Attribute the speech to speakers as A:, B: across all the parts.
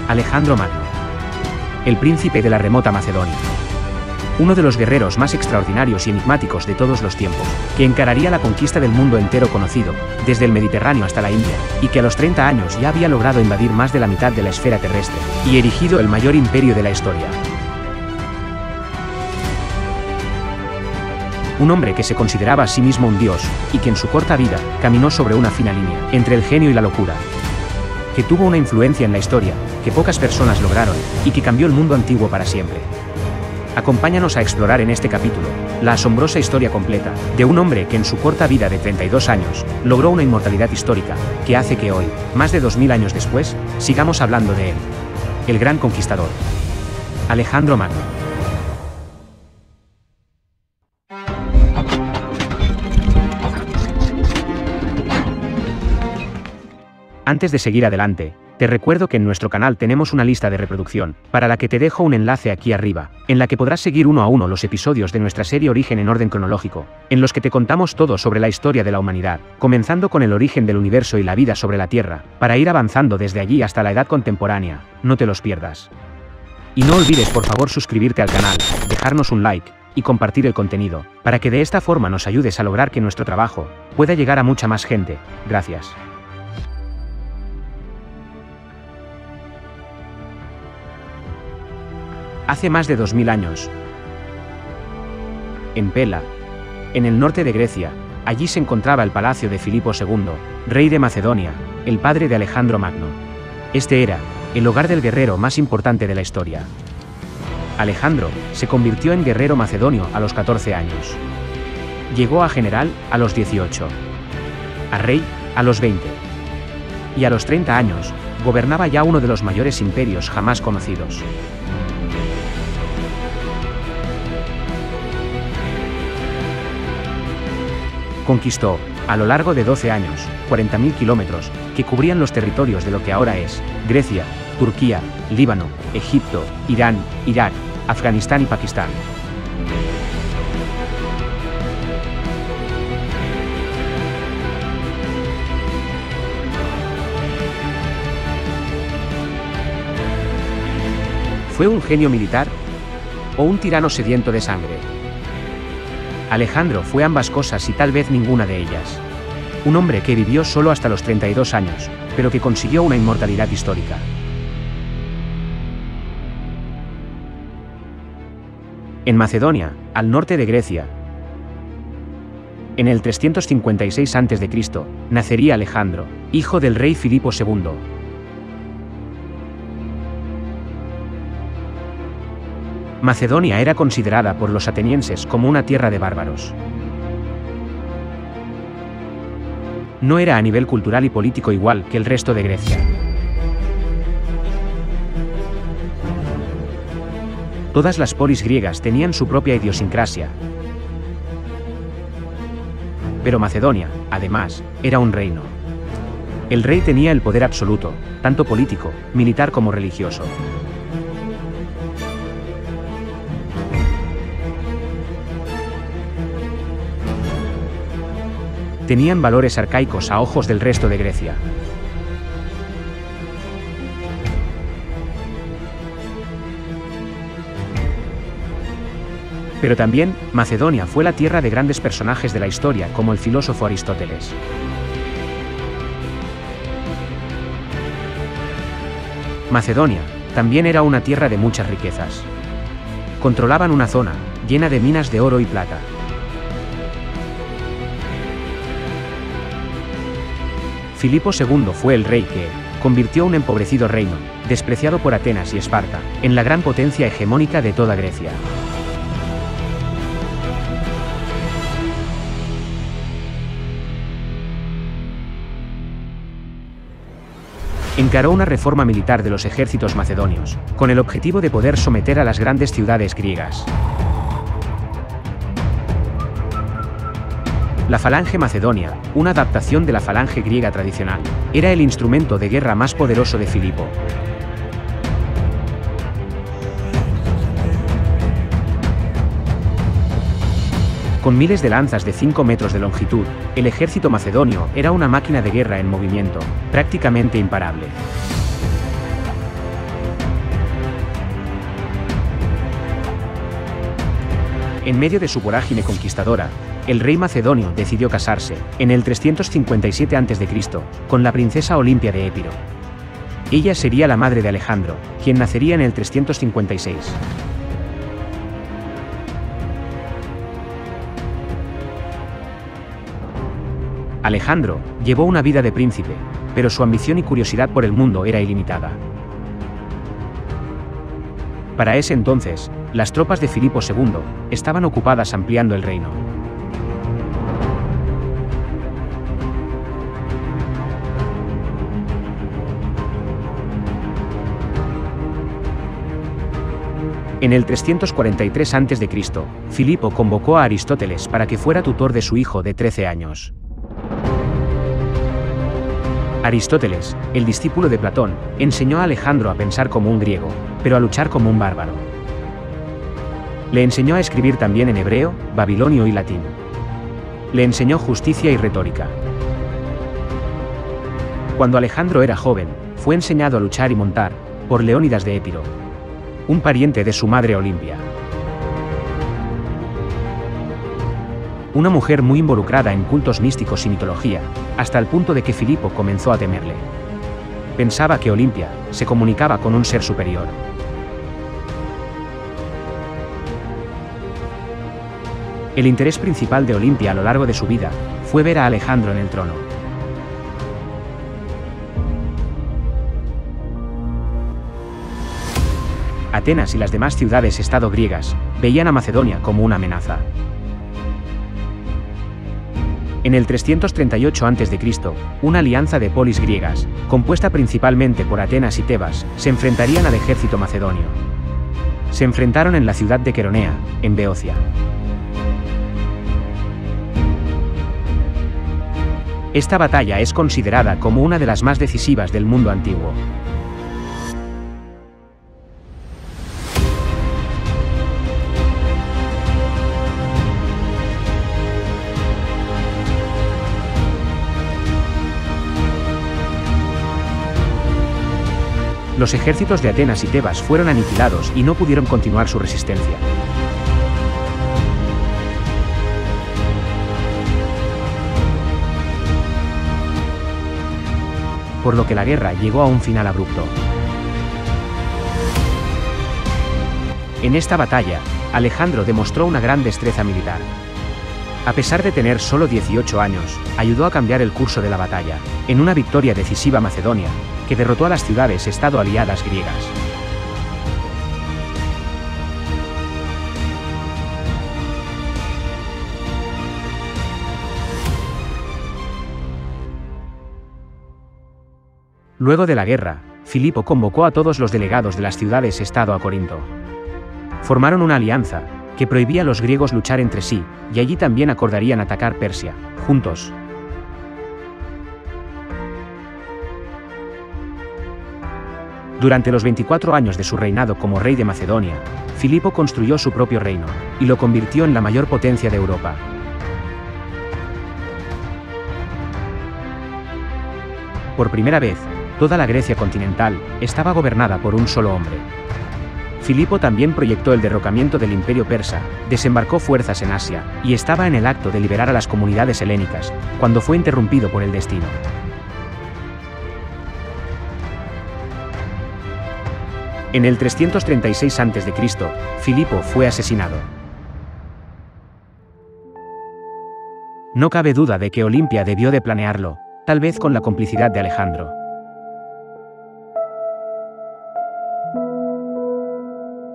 A: Alejandro Magno. El príncipe de la remota Macedonia. Uno de los guerreros más extraordinarios y enigmáticos de todos los tiempos, que encararía la conquista del mundo entero conocido, desde el Mediterráneo hasta la India, y que a los 30 años ya había logrado invadir más de la mitad de la esfera terrestre, y erigido el mayor imperio de la historia. Un hombre que se consideraba a sí mismo un dios, y que en su corta vida, caminó sobre una fina línea, entre el genio y la locura. Que tuvo una influencia en la historia, que pocas personas lograron, y que cambió el mundo antiguo para siempre. Acompáñanos a explorar en este capítulo, la asombrosa historia completa, de un hombre que en su corta vida de 32 años, logró una inmortalidad histórica, que hace que hoy, más de 2000 años después, sigamos hablando de él. El gran conquistador. Alejandro Magno. Antes de seguir adelante, te recuerdo que en nuestro canal tenemos una lista de reproducción, para la que te dejo un enlace aquí arriba, en la que podrás seguir uno a uno los episodios de nuestra serie Origen en orden cronológico, en los que te contamos todo sobre la historia de la humanidad, comenzando con el origen del universo y la vida sobre la Tierra, para ir avanzando desde allí hasta la edad contemporánea. No te los pierdas. Y no olvides por favor suscribirte al canal, dejarnos un like, y compartir el contenido, para que de esta forma nos ayudes a lograr que nuestro trabajo pueda llegar a mucha más gente. Gracias. Hace más de 2000 años, en Pela, en el norte de Grecia, allí se encontraba el palacio de Filipo II, rey de Macedonia, el padre de Alejandro Magno. Este era el hogar del guerrero más importante de la historia. Alejandro se convirtió en guerrero macedonio a los 14 años. Llegó a general a los 18. A rey a los 20. Y a los 30 años, gobernaba ya uno de los mayores imperios jamás conocidos. Conquistó, a lo largo de 12 años, 40.000 kilómetros, que cubrían los territorios de lo que ahora es Grecia, Turquía, Líbano, Egipto, Irán, Irak, Afganistán y Pakistán. ¿Fue un genio militar? ¿O un tirano sediento de sangre? Alejandro fue ambas cosas y tal vez ninguna de ellas. Un hombre que vivió solo hasta los 32 años, pero que consiguió una inmortalidad histórica. En Macedonia, al norte de Grecia, en el 356 a.C., nacería Alejandro, hijo del rey Filipo II. Macedonia era considerada por los atenienses como una tierra de bárbaros. No era a nivel cultural y político igual que el resto de Grecia. Todas las polis griegas tenían su propia idiosincrasia. Pero Macedonia, además, era un reino. El rey tenía el poder absoluto, tanto político, militar como religioso. Tenían valores arcaicos a ojos del resto de Grecia. Pero también, Macedonia fue la tierra de grandes personajes de la historia como el filósofo Aristóteles. Macedonia también era una tierra de muchas riquezas. Controlaban una zona llena de minas de oro y plata. Filipo II fue el rey que convirtió un empobrecido reino, despreciado por Atenas y Esparta, en la gran potencia hegemónica de toda Grecia. Encaró una reforma militar de los ejércitos macedonios, con el objetivo de poder someter a las grandes ciudades griegas. La falange macedonia, una adaptación de la falange griega tradicional, era el instrumento de guerra más poderoso de Filipo. Con miles de lanzas de 5 metros de longitud, el ejército macedonio era una máquina de guerra en movimiento, prácticamente imparable. En medio de su vorágine conquistadora, el rey macedonio decidió casarse, en el 357 a.C., con la princesa Olimpia de Épiro. Ella sería la madre de Alejandro, quien nacería en el 356. Alejandro llevó una vida de príncipe, pero su ambición y curiosidad por el mundo era ilimitada. Para ese entonces, las tropas de Filipo II estaban ocupadas ampliando el reino. En el 343 a.C., Filipo convocó a Aristóteles para que fuera tutor de su hijo de 13 años. Aristóteles, el discípulo de Platón, enseñó a Alejandro a pensar como un griego, pero a luchar como un bárbaro. Le enseñó a escribir también en hebreo, babilonio y latín. Le enseñó justicia y retórica. Cuando Alejandro era joven, fue enseñado a luchar y montar por Leónidas de Épiro, un pariente de su madre Olimpia. Una mujer muy involucrada en cultos místicos y mitología, hasta el punto de que Filipo comenzó a temerle. Pensaba que Olimpia se comunicaba con un ser superior. El interés principal de Olimpia a lo largo de su vida fue ver a Alejandro en el trono. Atenas y las demás ciudades-estado griegas veían a Macedonia como una amenaza. En el 338 a.C., una alianza de polis griegas, compuesta principalmente por Atenas y Tebas, se enfrentarían al ejército macedonio. Se enfrentaron en la ciudad de Queronea, en Beocia. Esta batalla es considerada como una de las más decisivas del mundo antiguo. Los ejércitos de Atenas y Tebas fueron aniquilados y no pudieron continuar su resistencia. Por lo que la guerra llegó a un final abrupto. En esta batalla, Alejandro demostró una gran destreza militar. A pesar de tener solo 18 años, ayudó a cambiar el curso de la batalla, en una victoria decisiva macedonia, que derrotó a las ciudades-estado aliadas griegas. Luego de la guerra, Filipo convocó a todos los delegados de las ciudades-estado a Corinto. Formaron una alianza, que prohibía a los griegos luchar entre sí, y allí también acordarían atacar Persia, juntos. Durante los 24 años de su reinado como rey de Macedonia, Filipo construyó su propio reino, y lo convirtió en la mayor potencia de Europa. Por primera vez, toda la Grecia continental estaba gobernada por un solo hombre. Filipo también proyectó el derrocamiento del imperio persa, desembarcó fuerzas en Asia, y estaba en el acto de liberar a las comunidades helénicas, cuando fue interrumpido por el destino. En el 336 a.C., Filipo fue asesinado. No cabe duda de que Olimpia debió de planearlo, tal vez con la complicidad de Alejandro.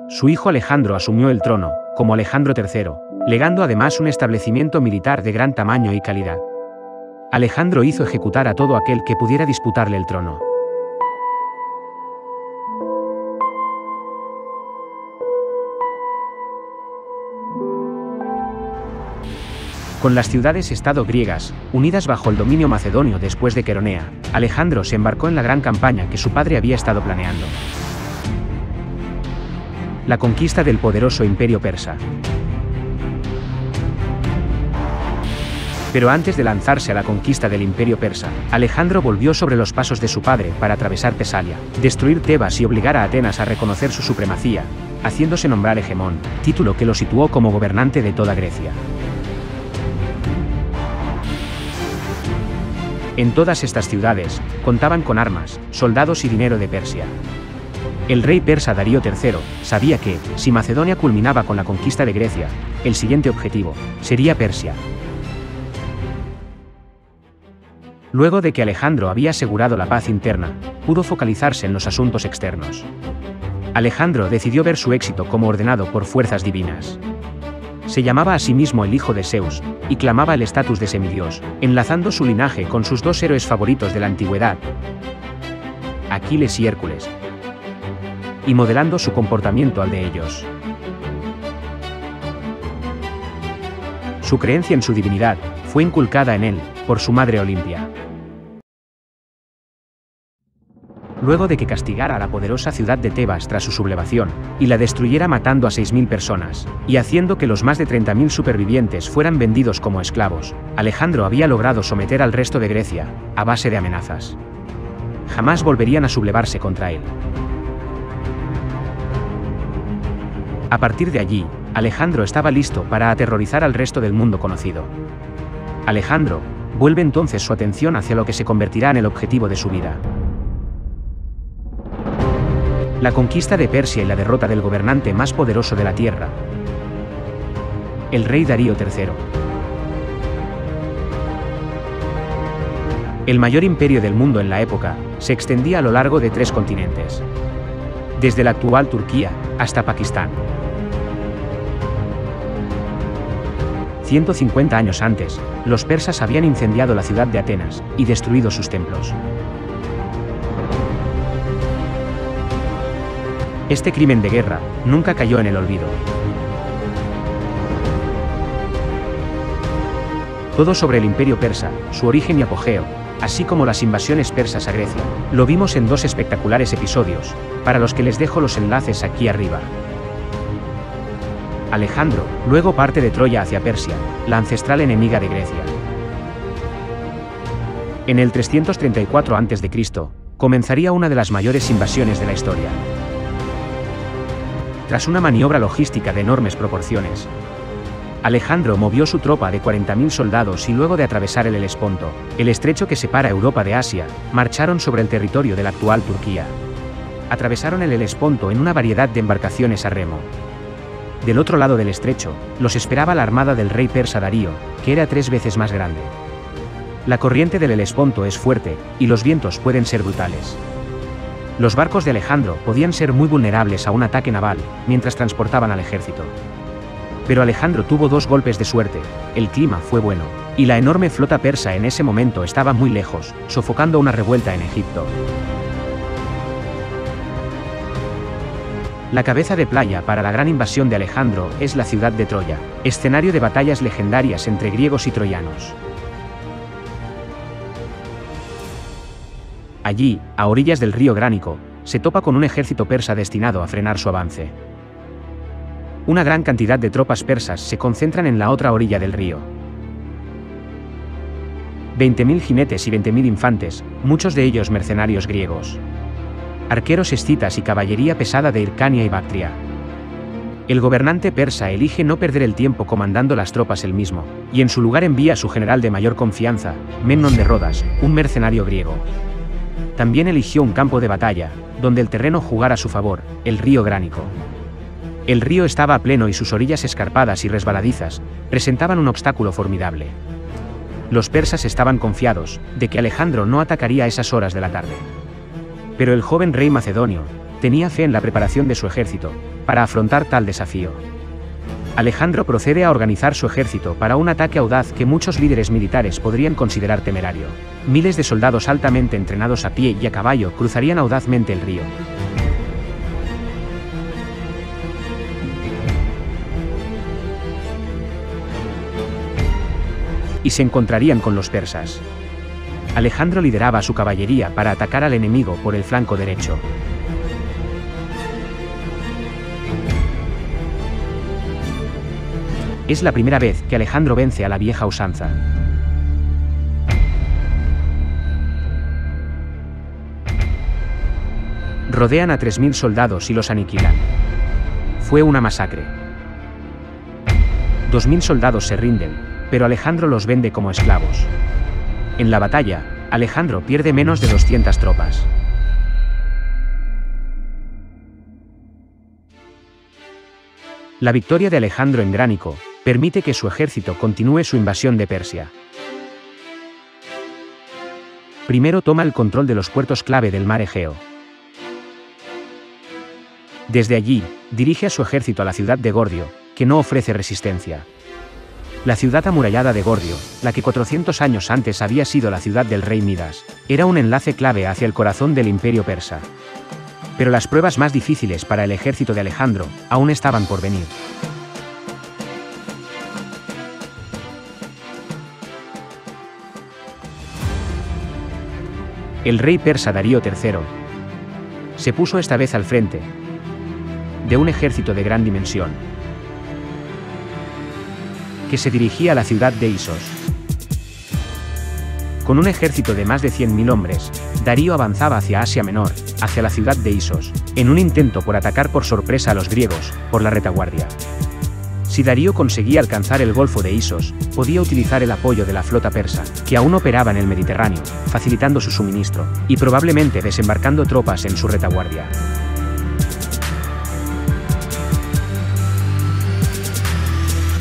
A: Su hijo Alejandro asumió el trono, como Alejandro III, legando además un establecimiento militar de gran tamaño y calidad. Alejandro hizo ejecutar a todo aquel que pudiera disputarle el trono. Con las ciudades-estado griegas, unidas bajo el dominio macedonio después de Queronea, Alejandro se embarcó en la gran campaña que su padre había estado planeando. La conquista del poderoso imperio persa. Pero antes de lanzarse a la conquista del imperio persa, Alejandro volvió sobre los pasos de su padre para atravesar Tesalia, destruir Tebas y obligar a Atenas a reconocer su supremacía, haciéndose nombrar hegemón, título que lo situó como gobernante de toda Grecia. En todas estas ciudades, contaban con armas, soldados y dinero de Persia. El rey persa Darío III sabía que, si Macedonia culminaba con la conquista de Grecia, el siguiente objetivo sería Persia. Luego de que Alejandro había asegurado la paz interna, pudo focalizarse en los asuntos externos. Alejandro decidió ver su éxito como ordenado por fuerzas divinas. Se llamaba a sí mismo el hijo de Zeus, y clamaba el estatus de semidios, enlazando su linaje con sus dos héroes favoritos de la antigüedad, Aquiles y Hércules, y modelando su comportamiento al de ellos. Su creencia en su divinidad fue inculcada en él por su madre Olimpia. Luego de que castigara a la poderosa ciudad de Tebas tras su sublevación, y la destruyera matando a 6.000 personas, y haciendo que los más de 30.000 supervivientes fueran vendidos como esclavos, Alejandro había logrado someter al resto de Grecia, a base de amenazas. Jamás volverían a sublevarse contra él. A partir de allí, Alejandro estaba listo para aterrorizar al resto del mundo conocido. Alejandro vuelve entonces su atención hacia lo que se convertirá en el objetivo de su vida: la conquista de Persia y la derrota del gobernante más poderoso de la tierra, el rey Darío III. El mayor imperio del mundo en la época se extendía a lo largo de 3 continentes, desde la actual Turquía hasta Pakistán. 150 años antes, los persas habían incendiado la ciudad de Atenas y destruido sus templos. Este crimen de guerra nunca cayó en el olvido. Todo sobre el imperio persa, su origen y apogeo, así como las invasiones persas a Grecia, lo vimos en 2 espectaculares episodios, para los que les dejo los enlaces aquí arriba. Alejandro luego parte de Troya hacia Persia, la ancestral enemiga de Grecia. En el 334 a.C., comenzaría una de las mayores invasiones de la historia. Tras una maniobra logística de enormes proporciones, Alejandro movió su tropa de 40.000 soldados y luego de atravesar el Helesponto, el estrecho que separa Europa de Asia, marcharon sobre el territorio de la actual Turquía. Atravesaron el Helesponto en una variedad de embarcaciones a remo. Del otro lado del estrecho, los esperaba la armada del rey persa Darío, que era 3 veces más grande. La corriente del Helesponto es fuerte, y los vientos pueden ser brutales. Los barcos de Alejandro podían ser muy vulnerables a un ataque naval, mientras transportaban al ejército. Pero Alejandro tuvo 2 golpes de suerte: el clima fue bueno, y la enorme flota persa en ese momento estaba muy lejos, sofocando una revuelta en Egipto. La cabeza de playa para la gran invasión de Alejandro es la ciudad de Troya, escenario de batallas legendarias entre griegos y troyanos. Allí, a orillas del río Gránico, se topa con un ejército persa destinado a frenar su avance. Una gran cantidad de tropas persas se concentran en la otra orilla del río. 20.000 jinetes y 20.000 infantes, muchos de ellos mercenarios griegos. Arqueros escitas y caballería pesada de Hircania y Bactria. El gobernante persa elige no perder el tiempo comandando las tropas él mismo, y en su lugar envía a su general de mayor confianza, Memnon de Rodas, un mercenario griego. También eligió un campo de batalla, donde el terreno jugara a su favor, el río Gránico. El río estaba a pleno y sus orillas escarpadas y resbaladizas presentaban un obstáculo formidable. Los persas estaban confiados de que Alejandro no atacaría a esas horas de la tarde. Pero el joven rey macedonio tenía fe en la preparación de su ejército para afrontar tal desafío. Alejandro procede a organizar su ejército para un ataque audaz que muchos líderes militares podrían considerar temerario. Miles de soldados altamente entrenados a pie y a caballo cruzarían audazmente el río. Y se encontrarían con los persas. Alejandro lideraba a su caballería para atacar al enemigo por el flanco derecho. Es la primera vez que Alejandro vence a la vieja usanza. Rodean a 3.000 soldados y los aniquilan. Fue una masacre. 2000 soldados se rinden, pero Alejandro los vende como esclavos. En la batalla, Alejandro pierde menos de 200 tropas. La victoria de Alejandro en Gránico permite que su ejército continúe su invasión de Persia. Primero toma el control de los puertos clave del mar Egeo. Desde allí, dirige a su ejército a la ciudad de Gordio, que no ofrece resistencia. La ciudad amurallada de Gordio, la que 400 años antes había sido la ciudad del rey Midas, era un enlace clave hacia el corazón del imperio persa. Pero las pruebas más difíciles para el ejército de Alejandro aún estaban por venir. El rey persa Darío III se puso esta vez al frente de un ejército de gran dimensión que se dirigía a la ciudad de Isos. Con un ejército de más de 100.000 hombres, Darío avanzaba hacia Asia Menor, hacia la ciudad de Isos, en un intento por atacar por sorpresa a los griegos, por la retaguardia. Si Darío conseguía alcanzar el Golfo de Isos, podía utilizar el apoyo de la flota persa, que aún operaba en el Mediterráneo, facilitando su suministro, y probablemente desembarcando tropas en su retaguardia.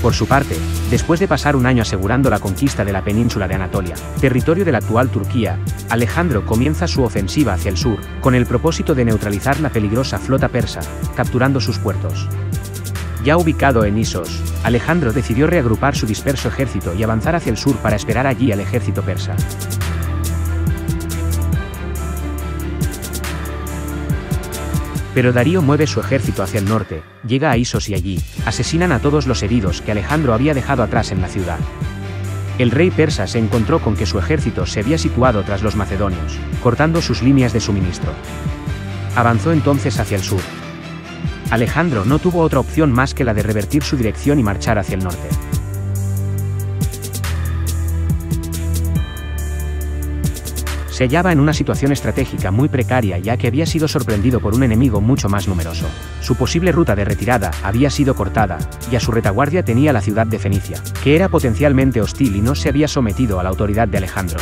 A: Por su parte, después de pasar un año asegurando la conquista de la península de Anatolia, territorio de la actual Turquía, Alejandro comienza su ofensiva hacia el sur, con el propósito de neutralizar la peligrosa flota persa, capturando sus puertos. Ya ubicado en Isos, Alejandro decidió reagrupar su disperso ejército y avanzar hacia el sur para esperar allí al ejército persa. Pero Darío mueve su ejército hacia el norte, llega a Isos y allí asesinan a todos los heridos que Alejandro había dejado atrás en la ciudad. El rey persa se encontró con que su ejército se había situado tras los macedonios, cortando sus líneas de suministro. Avanzó entonces hacia el sur. Alejandro no tuvo otra opción más que la de revertir su dirección y marchar hacia el norte. Se hallaba en una situación estratégica muy precaria ya que había sido sorprendido por un enemigo mucho más numeroso. Su posible ruta de retirada había sido cortada, y a su retaguardia tenía la ciudad de Fenicia, que era potencialmente hostil y no se había sometido a la autoridad de Alejandro.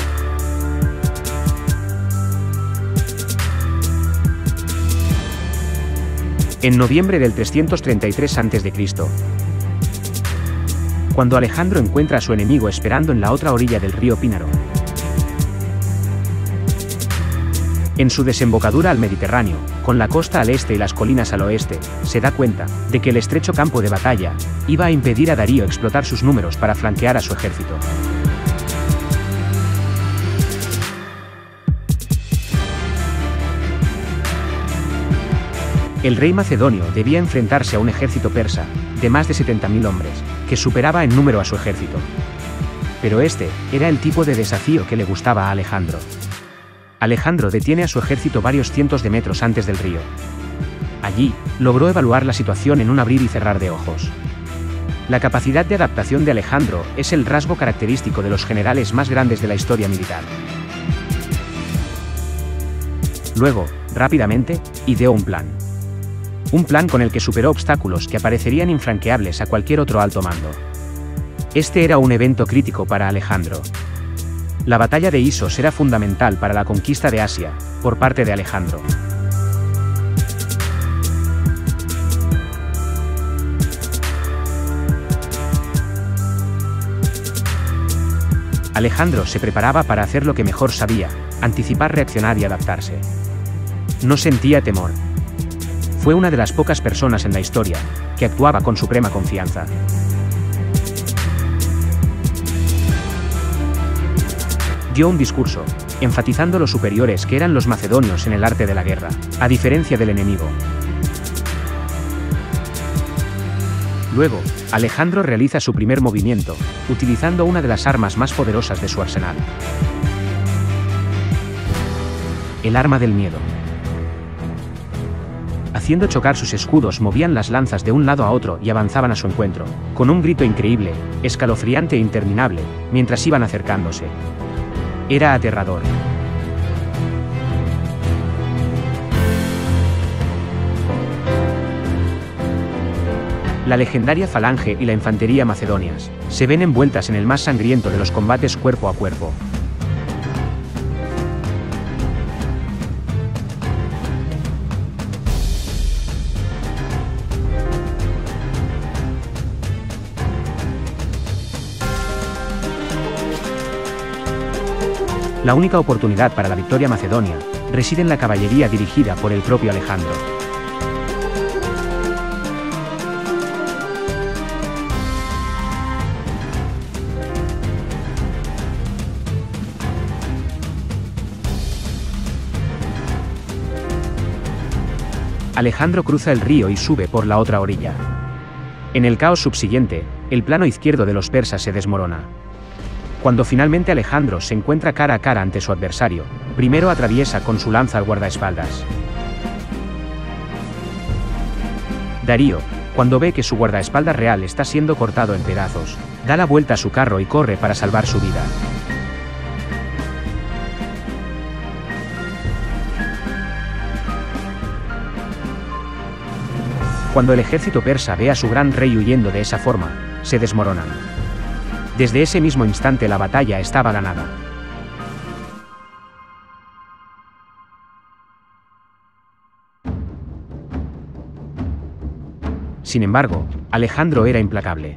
A: En noviembre del 333 a.C., cuando Alejandro encuentra a su enemigo esperando en la otra orilla del río Pínaro, en su desembocadura al Mediterráneo, con la costa al este y las colinas al oeste, se da cuenta de que el estrecho campo de batalla iba a impedir a Darío explotar sus números para flanquear a su ejército. El rey macedonio debía enfrentarse a un ejército persa, de más de 70.000 hombres, que superaba en número a su ejército. Pero este era el tipo de desafío que le gustaba a Alejandro. Alejandro detiene a su ejército varios cientos de metros antes del río. Allí, logró evaluar la situación en un abrir y cerrar de ojos. La capacidad de adaptación de Alejandro es el rasgo característico de los generales más grandes de la historia militar. Luego, rápidamente, ideó un plan. Un plan con el que superó obstáculos que aparecerían infranqueables a cualquier otro alto mando. Este era un evento crítico para Alejandro. La batalla de Isos era fundamental para la conquista de Asia, por parte de Alejandro. Alejandro se preparaba para hacer lo que mejor sabía, anticipar, reaccionar y adaptarse. No sentía temor. Fue una de las pocas personas en la historia que actuaba con suprema confianza. Dio un discurso, enfatizando lo superiores que eran los macedonios en el arte de la guerra, a diferencia del enemigo. Luego, Alejandro realiza su primer movimiento, utilizando una de las armas más poderosas de su arsenal. El arma del miedo. Haciendo chocar sus escudos, movían las lanzas de un lado a otro y avanzaban a su encuentro, con un grito increíble, escalofriante e interminable, mientras iban acercándose. Era aterrador. La legendaria falange y la infantería macedonias se ven envueltas en el más sangriento de los combates cuerpo a cuerpo. La única oportunidad para la victoria macedonia reside en la caballería dirigida por el propio Alejandro. Alejandro cruza el río y sube por la otra orilla. En el caos subsiguiente, el plano izquierdo de los persas se desmorona. Cuando finalmente Alejandro se encuentra cara a cara ante su adversario, primero atraviesa con su lanza al guardaespaldas. Darío, cuando ve que su guardaespaldas real está siendo cortado en pedazos, da la vuelta a su carro y corre para salvar su vida. Cuando el ejército persa ve a su gran rey huyendo de esa forma, se desmoronan. Desde ese mismo instante la batalla estaba ganada. Sin embargo, Alejandro era implacable.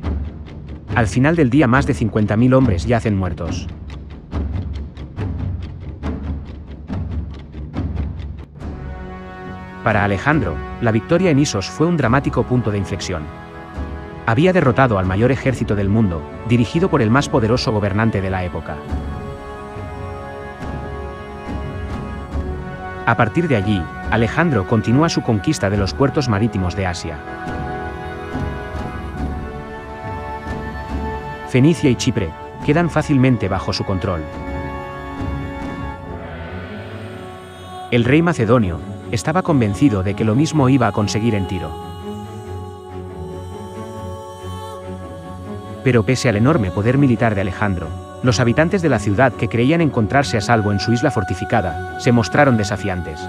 A: Al final del día más de 50.000 hombres yacen muertos. Para Alejandro, la victoria en Isos fue un dramático punto de inflexión. Había derrotado al mayor ejército del mundo, dirigido por el más poderoso gobernante de la época. A partir de allí, Alejandro continúa su conquista de los puertos marítimos de Asia. Fenicia y Chipre quedan fácilmente bajo su control. El rey macedonio estaba convencido de que lo mismo iba a conseguir en Tiro. Pero pese al enorme poder militar de Alejandro, los habitantes de la ciudad que creían encontrarse a salvo en su isla fortificada, se mostraron desafiantes.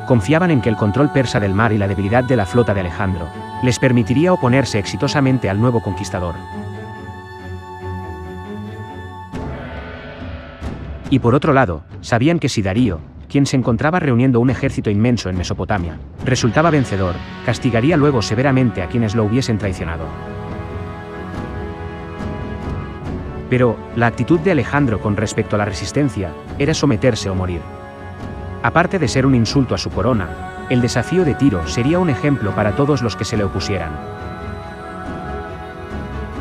A: Confiaban en que el control persa del mar y la debilidad de la flota de Alejandro les permitiría oponerse exitosamente al nuevo conquistador. Y por otro lado, sabían que si Darío, quien se encontraba reuniendo un ejército inmenso en Mesopotamia, resultaba vencedor, castigaría luego severamente a quienes lo hubiesen traicionado. Pero, la actitud de Alejandro con respecto a la resistencia, era someterse o morir. Aparte de ser un insulto a su corona, el desafío de Tiro sería un ejemplo para todos los que se le opusieran.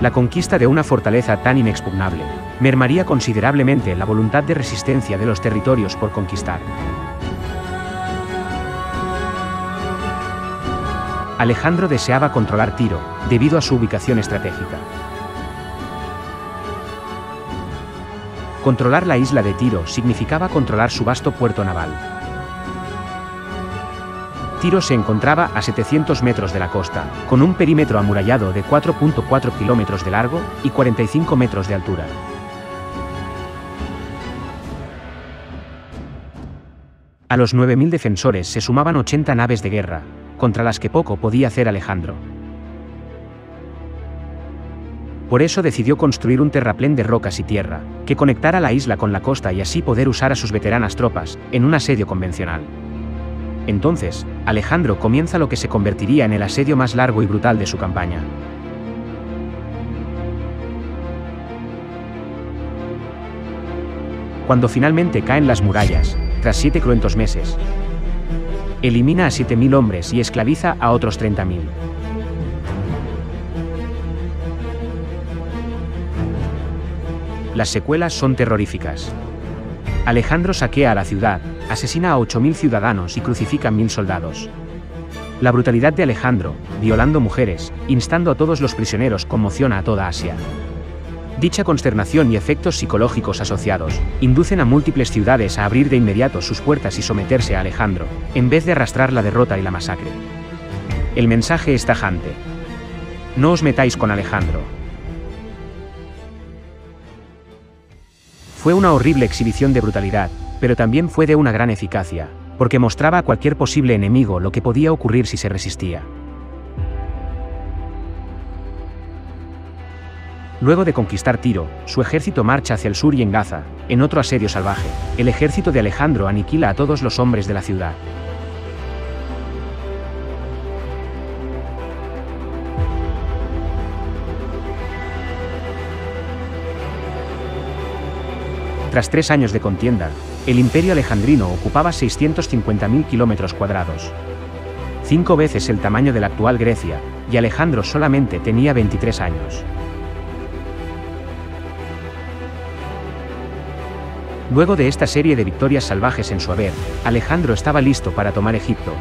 A: La conquista de una fortaleza tan inexpugnable, mermaría considerablemente la voluntad de resistencia de los territorios por conquistar. Alejandro deseaba controlar Tiro, debido a su ubicación estratégica. Controlar la isla de Tiro significaba controlar su vasto puerto naval. Tiro se encontraba a 700 metros de la costa, con un perímetro amurallado de 4.4 kilómetros de largo y 45 metros de altura. A los 9.000 defensores se sumaban 80 naves de guerra, contra las que poco podía hacer Alejandro. Por eso decidió construir un terraplén de rocas y tierra, que conectara la isla con la costa y así poder usar a sus veteranas tropas, en un asedio convencional. Entonces, Alejandro comienza lo que se convertiría en el asedio más largo y brutal de su campaña. Cuando finalmente caen las murallas, tras 7 cruentos meses, elimina a 7.000 hombres y esclaviza a otros 30.000. Las secuelas son terroríficas. Alejandro saquea a la ciudad, asesina a 8.000 ciudadanos y crucifica a 1.000 soldados. La brutalidad de Alejandro, violando mujeres, instando a todos los prisioneros, conmociona a toda Asia. Dicha consternación y efectos psicológicos asociados, inducen a múltiples ciudades a abrir de inmediato sus puertas y someterse a Alejandro, en vez de arrastrar la derrota y la masacre. El mensaje es tajante. No os metáis con Alejandro. Fue una horrible exhibición de brutalidad, pero también fue de una gran eficacia, porque mostraba a cualquier posible enemigo lo que podía ocurrir si se resistía. Luego de conquistar Tiro, su ejército marcha hacia el sur y en Gaza, en otro asedio salvaje, el ejército de Alejandro aniquila a todos los hombres de la ciudad. Tras 3 años de contienda, el imperio alejandrino ocupaba 650.000 kilómetros cuadrados. 5 veces el tamaño de la actual Grecia, y Alejandro solamente tenía 23 años. Luego de esta serie de victorias salvajes en su haber, Alejandro estaba listo para tomar Egipto.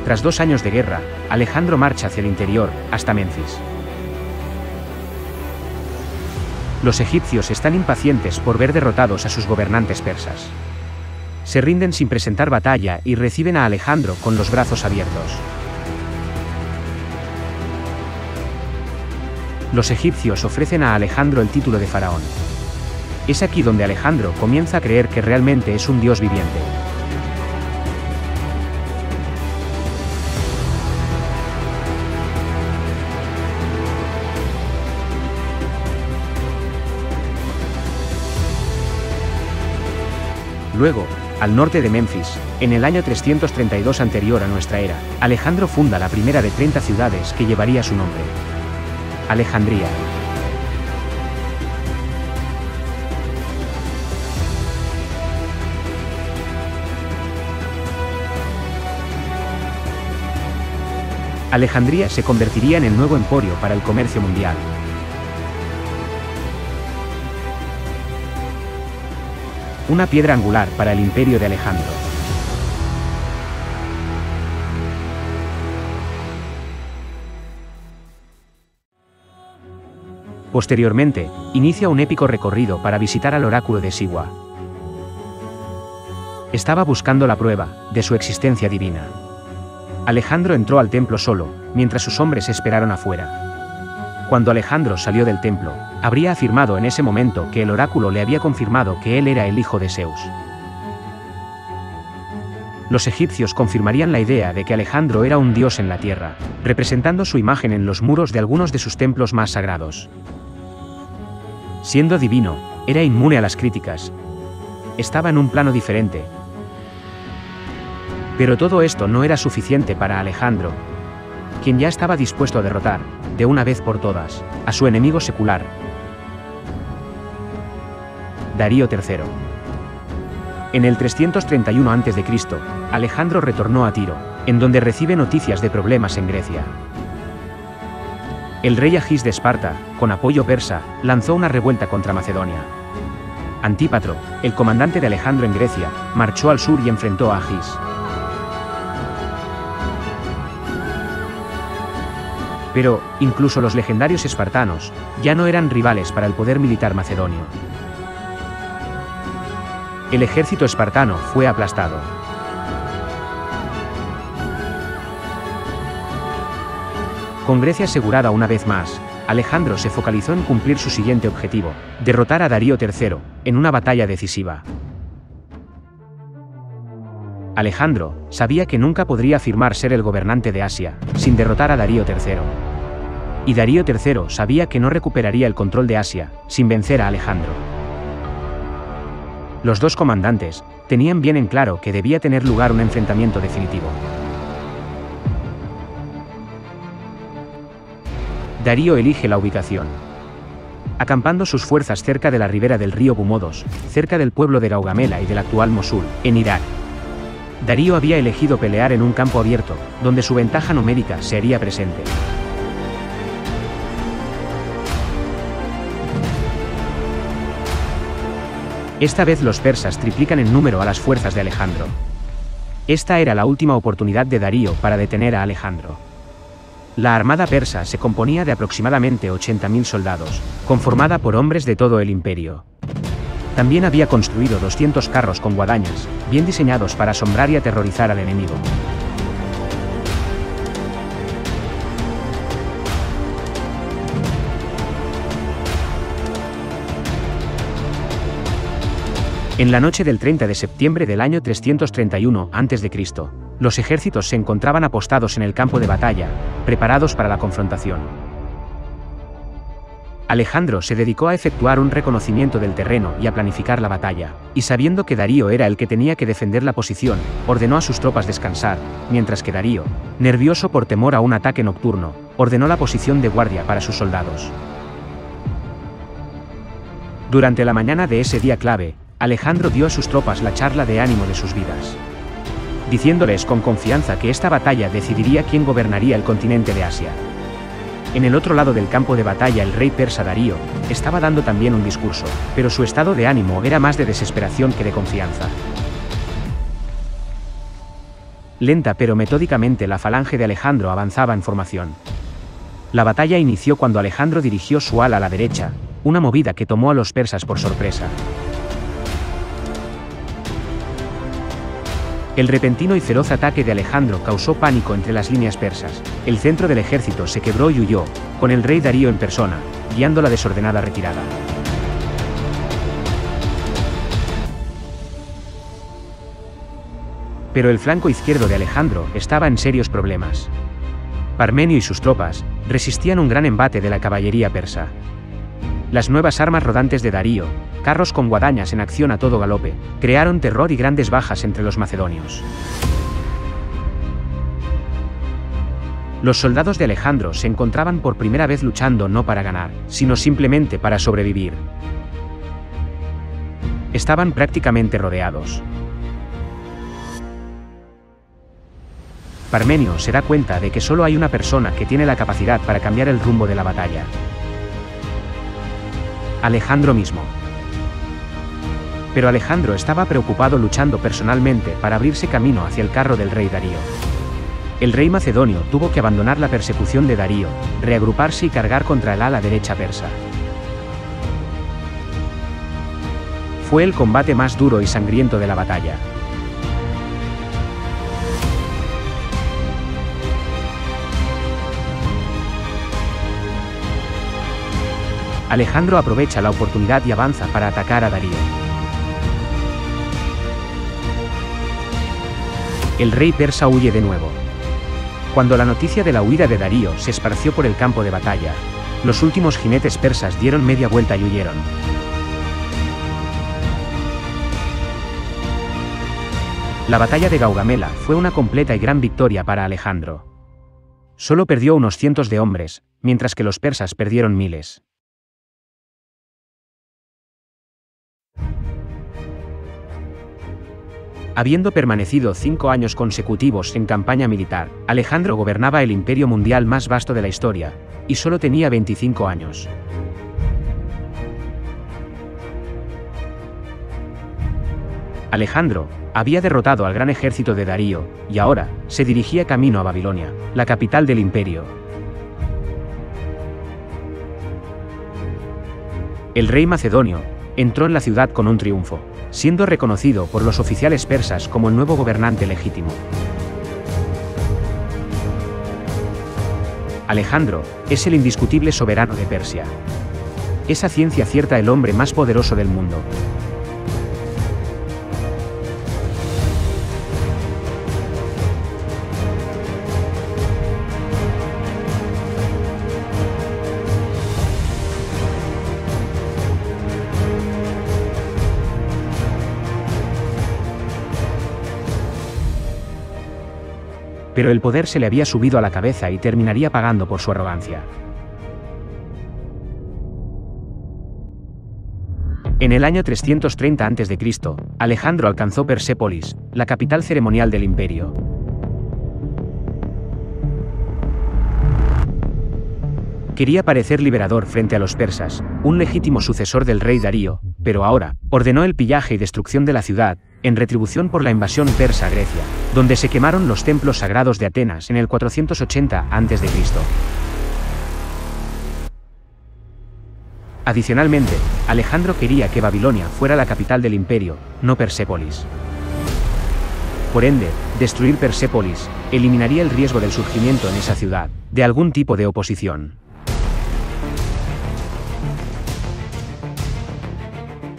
A: Tras 2 años de guerra, Alejandro marcha hacia el interior, hasta Menfis. Los egipcios están impacientes por ver derrotados a sus gobernantes persas. Se rinden sin presentar batalla y reciben a Alejandro con los brazos abiertos. Los egipcios ofrecen a Alejandro el título de faraón. Es aquí donde Alejandro comienza a creer que realmente es un dios viviente. Luego, al norte de Menfis, en el año 332 anterior a nuestra era, Alejandro funda la primera de 30 ciudades que llevaría su nombre: Alejandría. Alejandría se convertiría en el nuevo emporio para el comercio mundial. Una piedra angular para el imperio de Alejandro. Posteriormente, inicia un épico recorrido para visitar al oráculo de Siwa. Estaba buscando la prueba de su existencia divina. Alejandro entró al templo solo, mientras sus hombres esperaron afuera. Cuando Alejandro salió del templo, habría afirmado en ese momento que el oráculo le había confirmado que él era el hijo de Zeus. Los egipcios confirmarían la idea de que Alejandro era un dios en la tierra, representando su imagen en los muros de algunos de sus templos más sagrados. Siendo divino, era inmune a las críticas. Estaba en un plano diferente. Pero todo esto no era suficiente para Alejandro, quien ya estaba dispuesto a derrotar, de una vez por todas, a su enemigo secular, Darío III. En el 331 a.C., Alejandro retornó a Tiro, en donde recibe noticias de problemas en Grecia. El rey Agis de Esparta, con apoyo persa, lanzó una revuelta contra Macedonia. Antípatro, el comandante de Alejandro en Grecia, marchó al sur y enfrentó a Agis. Pero, incluso los legendarios espartanos, ya no eran rivales para el poder militar macedonio. El ejército espartano fue aplastado. Con Grecia asegurada una vez más, Alejandro se focalizó en cumplir su siguiente objetivo: derrotar a Darío III, en una batalla decisiva. Alejandro sabía que nunca podría afirmar ser el gobernante de Asia, sin derrotar a Darío III. Y Darío III sabía que no recuperaría el control de Asia, sin vencer a Alejandro. Los dos comandantes tenían bien en claro que debía tener lugar un enfrentamiento definitivo. Darío elige la ubicación. Acampando sus fuerzas cerca de la ribera del río Bumodos, cerca del pueblo de Gaugamela y del actual Mosul, en Irak. Darío había elegido pelear en un campo abierto, donde su ventaja numérica se haría presente. Esta vez los persas triplican en número a las fuerzas de Alejandro. Esta era la última oportunidad de Darío para detener a Alejandro. La armada persa se componía de aproximadamente 80.000 soldados, conformada por hombres de todo el imperio. También había construido 200 carros con guadañas, bien diseñados para asombrar y aterrorizar al enemigo. En la noche del 30 de septiembre del año 331 a.C., los ejércitos se encontraban apostados en el campo de batalla, preparados para la confrontación. Alejandro se dedicó a efectuar un reconocimiento del terreno y a planificar la batalla, y sabiendo que Darío era el que tenía que defender la posición, ordenó a sus tropas descansar, mientras que Darío, nervioso por temor a un ataque nocturno, ordenó la posición de guardia para sus soldados. Durante la mañana de ese día clave, Alejandro dio a sus tropas la charla de ánimo de sus vidas, diciéndoles con confianza que esta batalla decidiría quién gobernaría el continente de Asia. En el otro lado del campo de batalla el rey persa Darío estaba dando también un discurso, pero su estado de ánimo era más de desesperación que de confianza. Lenta pero metódicamente la falange de Alejandro avanzaba en formación. La batalla inició cuando Alejandro dirigió su ala a la derecha, una movida que tomó a los persas por sorpresa. El repentino y feroz ataque de Alejandro causó pánico entre las líneas persas. El centro del ejército se quebró y huyó, con el rey Darío en persona, guiando la desordenada retirada. Pero el flanco izquierdo de Alejandro estaba en serios problemas. Parmenio y sus tropas resistían un gran embate de la caballería persa. Las nuevas armas rodantes de Darío, carros con guadañas en acción a todo galope, crearon terror y grandes bajas entre los macedonios. Los soldados de Alejandro se encontraban por primera vez luchando no para ganar, sino simplemente para sobrevivir. Estaban prácticamente rodeados. Parmenio se da cuenta de que solo hay una persona que tiene la capacidad para cambiar el rumbo de la batalla: Alejandro mismo. Pero Alejandro estaba preocupado luchando personalmente para abrirse camino hacia el carro del rey Darío. El rey macedonio tuvo que abandonar la persecución de Darío, reagruparse y cargar contra el ala derecha persa. Fue el combate más duro y sangriento de la batalla. Alejandro aprovecha la oportunidad y avanza para atacar a Darío. El rey persa huye de nuevo. Cuando la noticia de la huida de Darío se esparció por el campo de batalla, los últimos jinetes persas dieron media vuelta y huyeron. La batalla de Gaugamela fue una completa y gran victoria para Alejandro. Solo perdió unos cientos de hombres, mientras que los persas perdieron miles. Habiendo permanecido 5 años consecutivos en campaña militar, Alejandro gobernaba el imperio mundial más vasto de la historia, y solo tenía 25 años. Alejandro había derrotado al gran ejército de Darío, y ahora se dirigía camino a Babilonia, la capital del imperio. El rey macedonio entró en la ciudad con un triunfo, siendo reconocido por los oficiales persas como el nuevo gobernante legítimo. Alejandro es el indiscutible soberano de Persia. Es a ciencia cierta el hombre más poderoso del mundo. Pero el poder se le había subido a la cabeza y terminaría pagando por su arrogancia. En el año 330 a.C., Alejandro alcanzó Persépolis, la capital ceremonial del imperio. Quería parecer liberador frente a los persas, un legítimo sucesor del rey Darío, pero ahora ordenó el pillaje y destrucción de la ciudad, en retribución por la invasión persa a Grecia, donde se quemaron los templos sagrados de Atenas en el 480 a.C. Adicionalmente, Alejandro quería que Babilonia fuera la capital del imperio, no Persépolis. Por ende, destruir Persépolis eliminaría el riesgo del surgimiento en esa ciudad de algún tipo de oposición.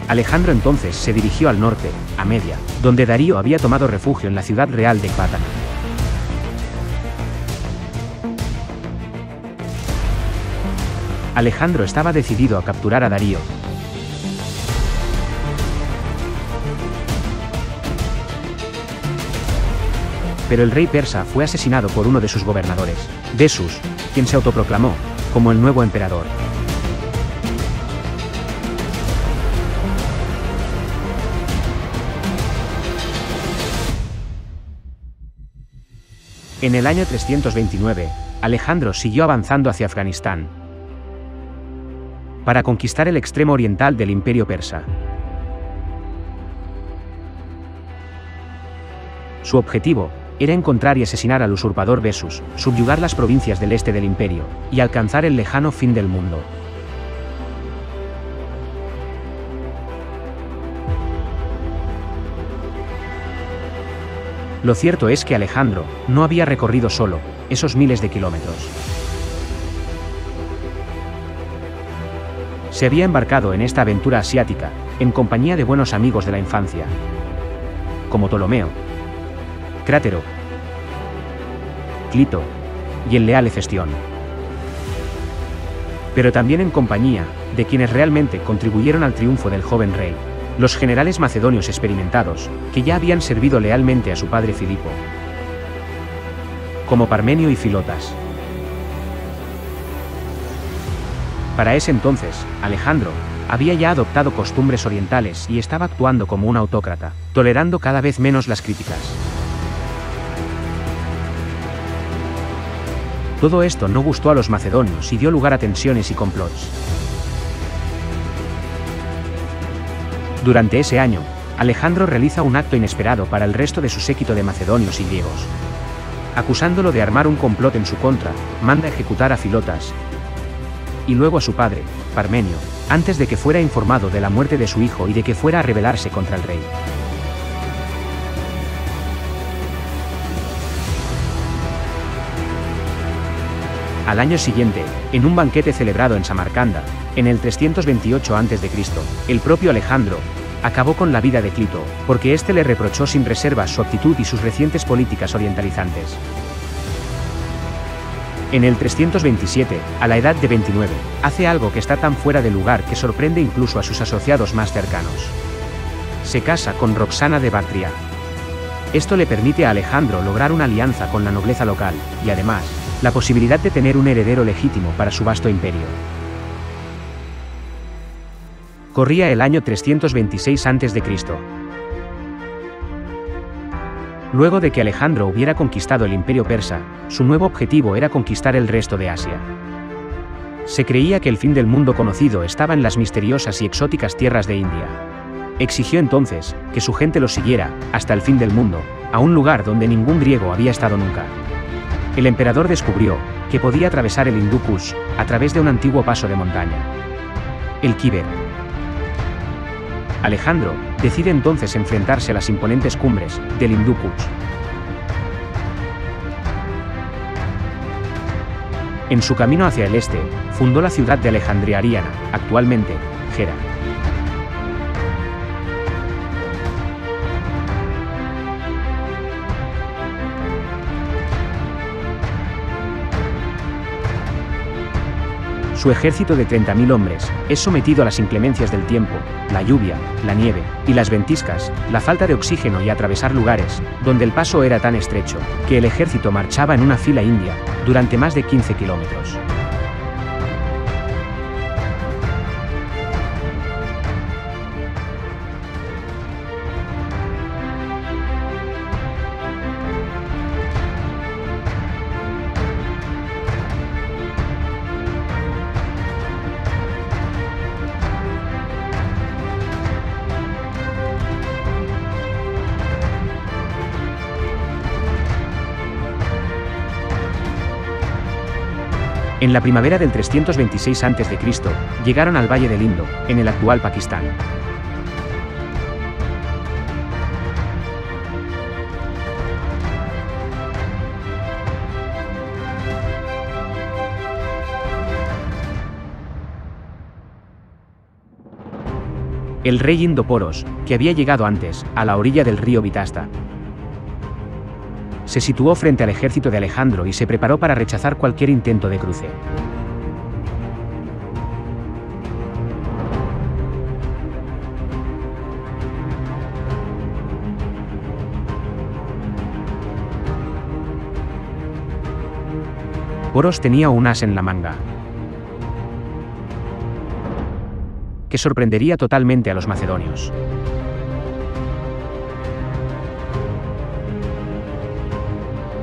A: Alejandro entonces se dirigió al norte, a Media, donde Darío había tomado refugio en la ciudad real de Ecbátana. Alejandro estaba decidido a capturar a Darío. Pero el rey persa fue asesinado por uno de sus gobernadores, Besus, quien se autoproclamó como el nuevo emperador. En el año 329, Alejandro siguió avanzando hacia Afganistán para conquistar el extremo oriental del imperio persa. Su objetivo era encontrar y asesinar al usurpador Besus, subyugar las provincias del este del imperio, y alcanzar el lejano fin del mundo. Lo cierto es que Alejandro no había recorrido solo esos miles de kilómetros. Se había embarcado en esta aventura asiática, en compañía de buenos amigos de la infancia, como Ptolomeo, Crátero, Clito y el leal Hefestión. Pero también en compañía de quienes realmente contribuyeron al triunfo del joven rey, los generales macedonios experimentados, que ya habían servido lealmente a su padre Filipo, como Parmenio y Filotas. Para ese entonces, Alejandro había ya adoptado costumbres orientales y estaba actuando como un autócrata, tolerando cada vez menos las críticas. Todo esto no gustó a los macedonios y dio lugar a tensiones y complots. Durante ese año, Alejandro realiza un acto inesperado para el resto de su séquito de macedonios y griegos. Acusándolo de armar un complot en su contra, manda ejecutar a Filotas y luego a su padre, Parmenio, antes de que fuera informado de la muerte de su hijo y de que fuera a rebelarse contra el rey. Al año siguiente, en un banquete celebrado en Samarcanda, en el 328 a.C., el propio Alejandro acabó con la vida de Clito, porque éste le reprochó sin reservas su actitud y sus recientes políticas orientalizantes. En el 327, a la edad de 29, hace algo que está tan fuera de lugar que sorprende incluso a sus asociados más cercanos. Se casa con Roxana de Bactria. Esto le permite a Alejandro lograr una alianza con la nobleza local, y además, la posibilidad de tener un heredero legítimo para su vasto imperio. Corría el año 326 a.C. Luego de que Alejandro hubiera conquistado el imperio persa, su nuevo objetivo era conquistar el resto de Asia. Se creía que el fin del mundo conocido estaba en las misteriosas y exóticas tierras de India. Exigió entonces que su gente lo siguiera, hasta el fin del mundo, a un lugar donde ningún griego había estado nunca. El emperador descubrió que podía atravesar el Hindú Kush a través de un antiguo paso de montaña, el Khyber. Alejandro decide entonces enfrentarse a las imponentes cumbres del Hindú Kush. En su camino hacia el este, fundó la ciudad de Alejandría Ariana, actualmente, Gera. Su ejército de 30.000 hombres es sometido a las inclemencias del tiempo, la lluvia, la nieve y las ventiscas, la falta de oxígeno y atravesar lugares donde el paso era tan estrecho que el ejército marchaba en una fila india durante más de 15 kilómetros. En la primavera del 326 a.C., llegaron al Valle del Indo, en el actual Pakistán. el rey indo Poros, que había llegado antes, a la orilla del río Vitasta. Se situó frente al ejército de Alejandro y se preparó para rechazar cualquier intento de cruce. Poros tenía un as en la manga, que sorprendería totalmente a los macedonios.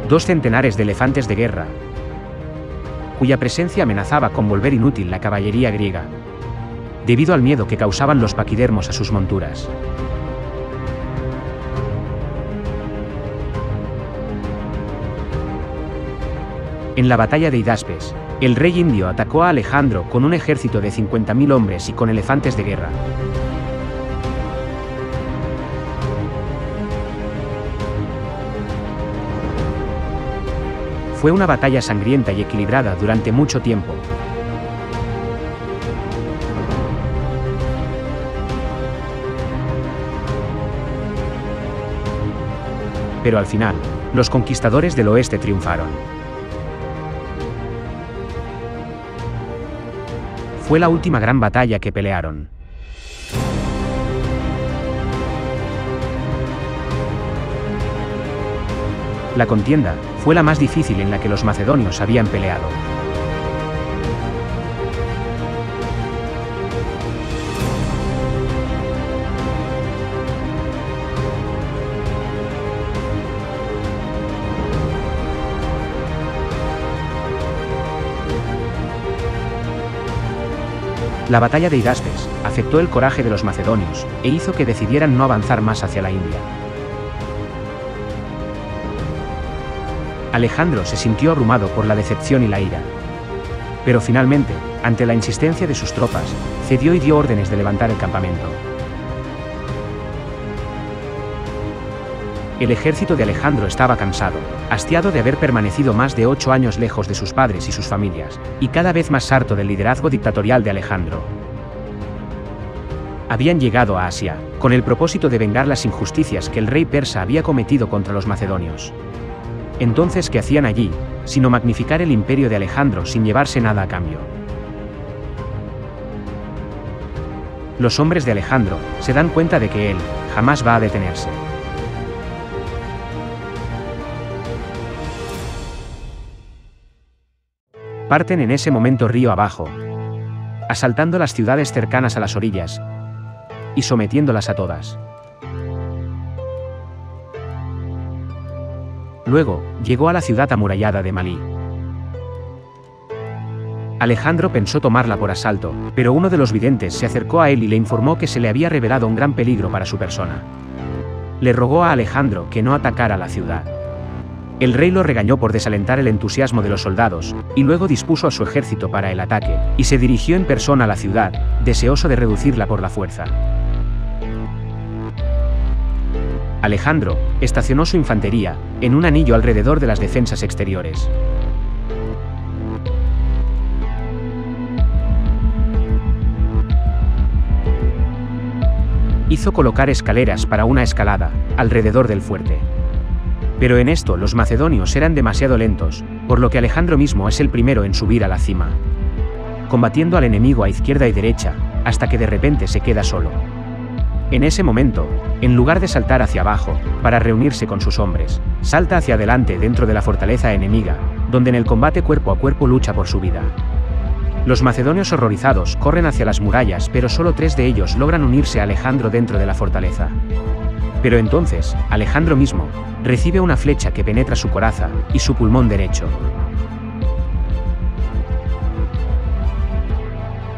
A: Dos centenares de elefantes de guerra, cuya presencia amenazaba con volver inútil la caballería griega, debido al miedo que causaban los paquidermos a sus monturas. En la batalla de Hidaspes, el rey indio atacó a Alejandro con un ejército de 50.000 hombres y con elefantes de guerra. Fue una batalla sangrienta y equilibrada durante mucho tiempo. Pero al final, los conquistadores del oeste triunfaron. Fue la última gran batalla que pelearon. La contienda fue la más difícil en la que los macedonios habían peleado. La batalla de Hidaspes afectó el coraje de los macedonios e hizo que decidieran no avanzar más hacia la India. Alejandro se sintió abrumado por la decepción y la ira. Pero finalmente, ante la insistencia de sus tropas, cedió y dio órdenes de levantar el campamento. El ejército de Alejandro estaba cansado, hastiado de haber permanecido más de 8 años lejos de sus padres y sus familias, y cada vez más harto del liderazgo dictatorial de Alejandro. Habían llegado a Asia, con el propósito de vengar las injusticias que el rey persa había cometido contra los macedonios. Entonces, ¿qué hacían allí, sino magnificar el imperio de Alejandro sin llevarse nada a cambio? Los hombres de Alejandro se dan cuenta de que él jamás va a detenerse. Parten en ese momento río abajo, asaltando las ciudades cercanas a las orillas y sometiéndolas a todas. Luego, llegó a la ciudad amurallada de Malí. Alejandro pensó tomarla por asalto, pero uno de los videntes se acercó a él y le informó que se le había revelado un gran peligro para su persona. Le rogó a Alejandro que no atacara la ciudad. El rey lo regañó por desalentar el entusiasmo de los soldados, y luego dispuso a su ejército para el ataque, y se dirigió en persona a la ciudad, deseoso de reducirla por la fuerza. Alejandro estacionó su infantería en un anillo alrededor de las defensas exteriores. Hizo colocar escaleras para una escalada alrededor del fuerte. Pero en esto los macedonios eran demasiado lentos, por lo que Alejandro mismo es el primero en subir a la cima, combatiendo al enemigo a izquierda y derecha, hasta que de repente se queda solo. En ese momento, en lugar de saltar hacia abajo, para reunirse con sus hombres, salta hacia adelante dentro de la fortaleza enemiga, donde en el combate cuerpo a cuerpo lucha por su vida. Los macedonios horrorizados corren hacia las murallas, pero solo 3 de ellos logran unirse a Alejandro dentro de la fortaleza. Pero entonces, Alejandro mismo recibe una flecha que penetra su coraza y su pulmón derecho.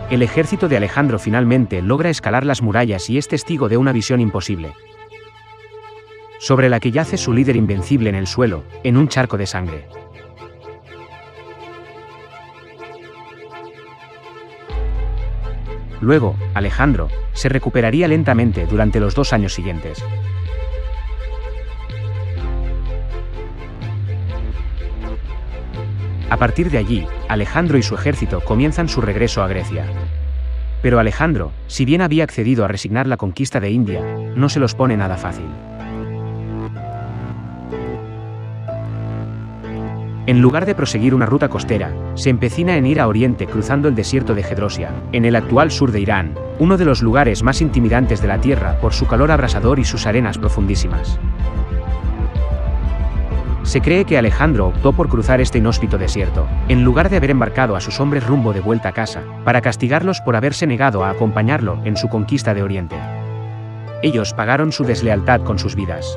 A: El ejército de Alejandro finalmente logra escalar las murallas y es testigo de una visión imposible, sobre la que yace su líder invencible en el suelo, en un charco de sangre. Luego, Alejandro se recuperaría lentamente durante los 2 años siguientes. A partir de allí, Alejandro y su ejército comienzan su regreso a Grecia. Pero Alejandro, si bien había accedido a resignar la conquista de India, no se los pone nada fácil. En lugar de proseguir una ruta costera, se empecina en ir a oriente cruzando el desierto de Gedrosia, en el actual sur de Irán, uno de los lugares más intimidantes de la tierra por su calor abrasador y sus arenas profundísimas. Se cree que Alejandro optó por cruzar este inhóspito desierto, en lugar de haber embarcado a sus hombres rumbo de vuelta a casa, para castigarlos por haberse negado a acompañarlo en su conquista de Oriente. Ellos pagaron su deslealtad con sus vidas.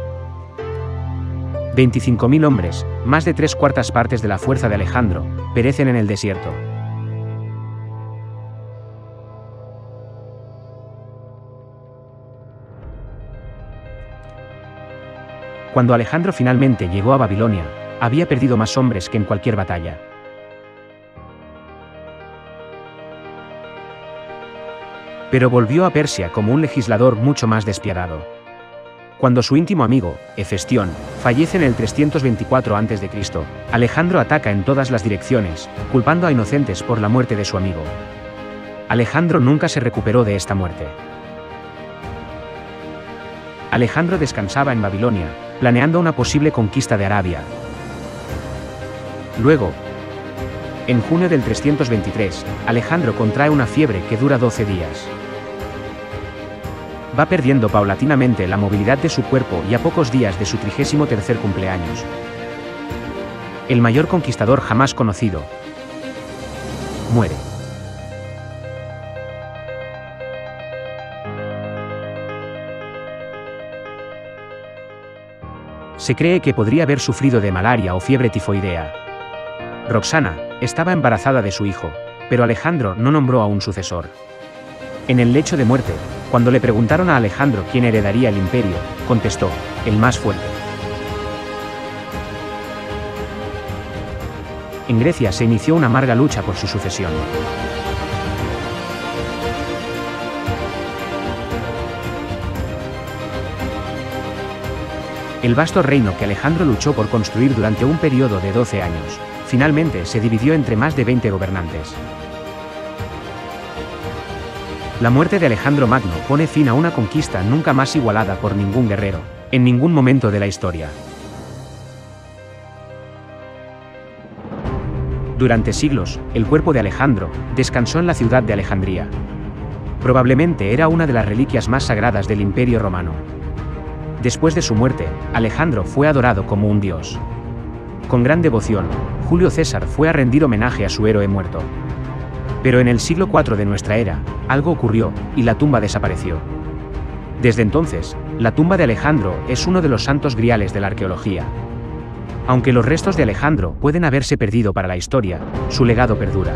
A: 25.000 hombres, más de 3/4 partes de la fuerza de Alejandro, perecen en el desierto. Cuando Alejandro finalmente llegó a Babilonia, había perdido más hombres que en cualquier batalla. Pero volvió a Persia como un legislador mucho más despiadado. Cuando su íntimo amigo, Hefestión, fallece en el 324 a.C., Alejandro ataca en todas las direcciones, culpando a inocentes por la muerte de su amigo. Alejandro nunca se recuperó de esta muerte. Alejandro descansaba en Babilonia, planeando una posible conquista de Arabia. Luego, en junio del 323, Alejandro contrae una fiebre que dura 12 días. Va perdiendo paulatinamente la movilidad de su cuerpo y a pocos días de su 33º cumpleaños. El mayor conquistador jamás conocido muere. Se cree que podría haber sufrido de malaria o fiebre tifoidea. Roxana estaba embarazada de su hijo, pero Alejandro no nombró a un sucesor. En el lecho de muerte, cuando le preguntaron a Alejandro quién heredaría el imperio, contestó: el más fuerte. En Grecia se inició una amarga lucha por su sucesión. El vasto reino que Alejandro luchó por construir durante un periodo de 12 años, finalmente se dividió entre más de 20 gobernantes. La muerte de Alejandro Magno pone fin a una conquista nunca más igualada por ningún guerrero, en ningún momento de la historia. Durante siglos, el cuerpo de Alejandro descansó en la ciudad de Alejandría. Probablemente era una de las reliquias más sagradas del Imperio Romano. Después de su muerte, Alejandro fue adorado como un dios. Con gran devoción, Julio César fue a rendir homenaje a su héroe muerto. Pero en el siglo IV de nuestra era, algo ocurrió, y la tumba desapareció. Desde entonces, la tumba de Alejandro es uno de los santos griales de la arqueología. Aunque los restos de Alejandro pueden haberse perdido para la historia, su legado perdura.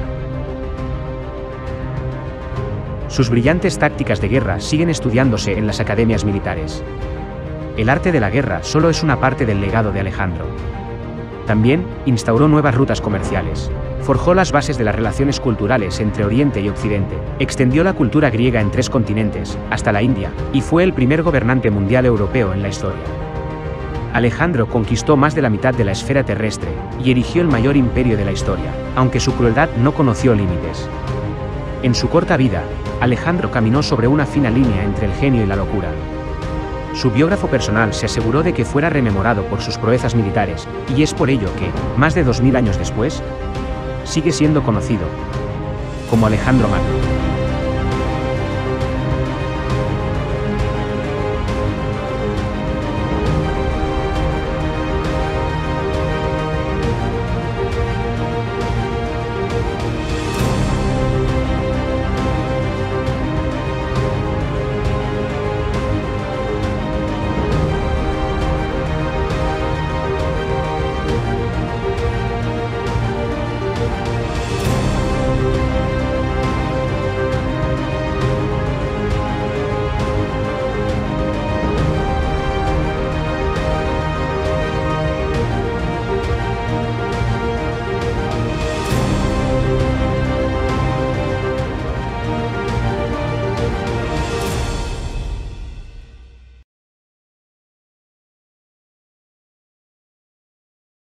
A: Sus brillantes tácticas de guerra siguen estudiándose en las academias militares. El arte de la guerra solo es una parte del legado de Alejandro. También instauró nuevas rutas comerciales, forjó las bases de las relaciones culturales entre Oriente y Occidente, extendió la cultura griega en 3 continentes, hasta la India, y fue el primer gobernante mundial europeo en la historia. Alejandro conquistó más de la mitad de la esfera terrestre, y erigió el mayor imperio de la historia, aunque su crueldad no conoció límites. En su corta vida, Alejandro caminó sobre una fina línea entre el genio y la locura. Su biógrafo personal se aseguró de que fuera rememorado por sus proezas militares, y es por ello que, más de 2000 años después, sigue siendo conocido como Alejandro Magno.